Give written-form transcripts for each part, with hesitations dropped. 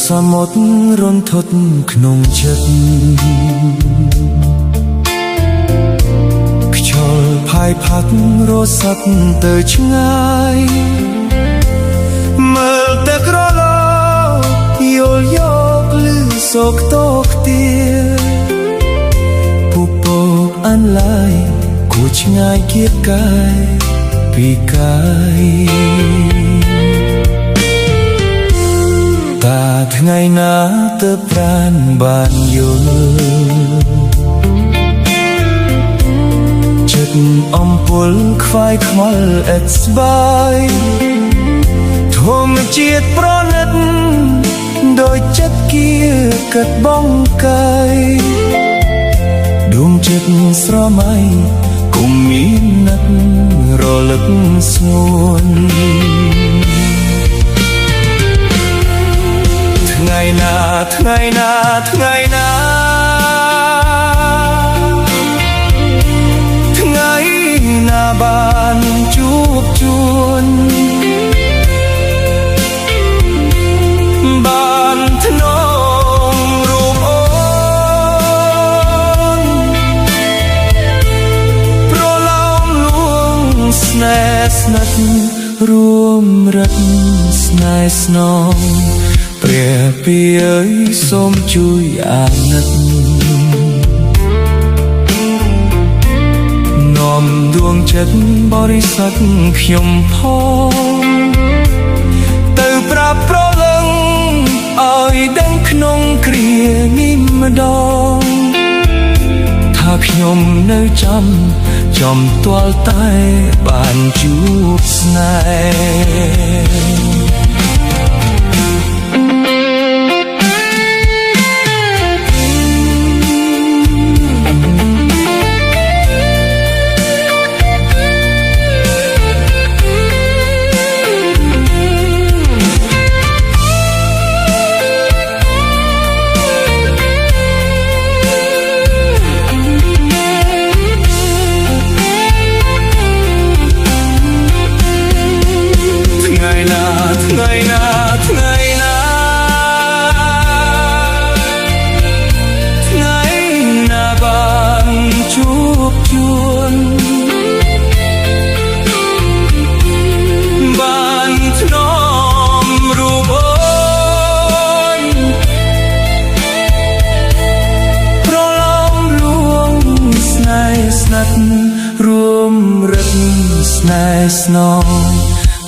សមុទ្ររន្ធត់ក្នុងចិត្តខ្យល់ផាយផាត់រសាត់ទៅឆ្ងាយមើលតែក្រឡោយល់យកលឺសោកតោខ្ទាពុពកអានឡាយគួឆ្ងាយគៀបកាយពីកាយតាថ្ងៃណាទៅប្រានបានយល់ចិត្តអំពុលខ្វាយខ្វល់ឥតស្បើយធម្មជាតិប្រណិតដោយចិត្តគៀកាត់បងកាយដួងចិត្តស្រមៃគុំមាននឹករលឹកស្ងួនថ្ងៃណាថ្ងៃណាថ្ងៃណាថ្ងៃណាបានជួបជួនបានធ្នមរូបអូនប្រឡំលួងស្នេហ៍ស្និទ្ធរួមរឹកស្នេហ៍ស្នងព្រះពីអើយសូមជួយអាណិតនាំដួងចិត្តបរិសុទ្ធខ្ញុំផងទៅប្រាប់ប្រលឹងឲ្យដឹងក្នុងគ្រានេះម្ដងថាខ្ញុំនៅចំទាល់តែបានជួបស្នេហ៍ថ្ងៃណាថ្ងៃណាថ្ងៃណាបានជួបជួនបានធ្នមរូបអូនប្រឡំលួងស្នេហ៍ស្និទ្ធរួមរឹកស្នេហ៍ស្នងព្រះពីអើយសូមជួយអាណិតនាំយកចិត្តបរិសុទ្ធខ្ញុំផងទៅប្រាប់ប្រលឹងឲ្យដឹងក្នុងគ្រានេះម្ដងថាខ្ញុំនៅចាំទាល់តែបានជួប ជួបស្នេហ៍ថ្ងៃណាថ្ងៃណាថ្ងៃណាថ្ងៃណាបានជួបជួនបានធ្នមរូបអូនប្រឡំលួងស្នេហ៍ស្និទ្ធរួមរឹកស្នេហ៍ស្នង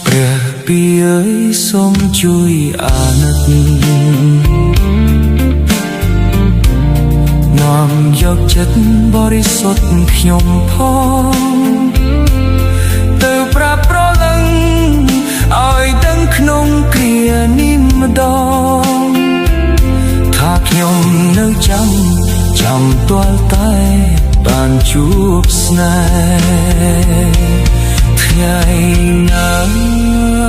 ព្រះពីអើយសូមជួយអាណិតនាំយកចិត្តបរិសុទ្ធខ្ញុំផងទៅប្រាប់ប្រលឹងឲ្យដឹងក្នុងគ្រានេះម្ដងថាខ្ញុំនៅចាំទាល់តែបានជួបស្នេហ៍ថ្ងៃណាថ្ងៃណាថ្ងៃណាថ្ងៃណាថ្ងៃណា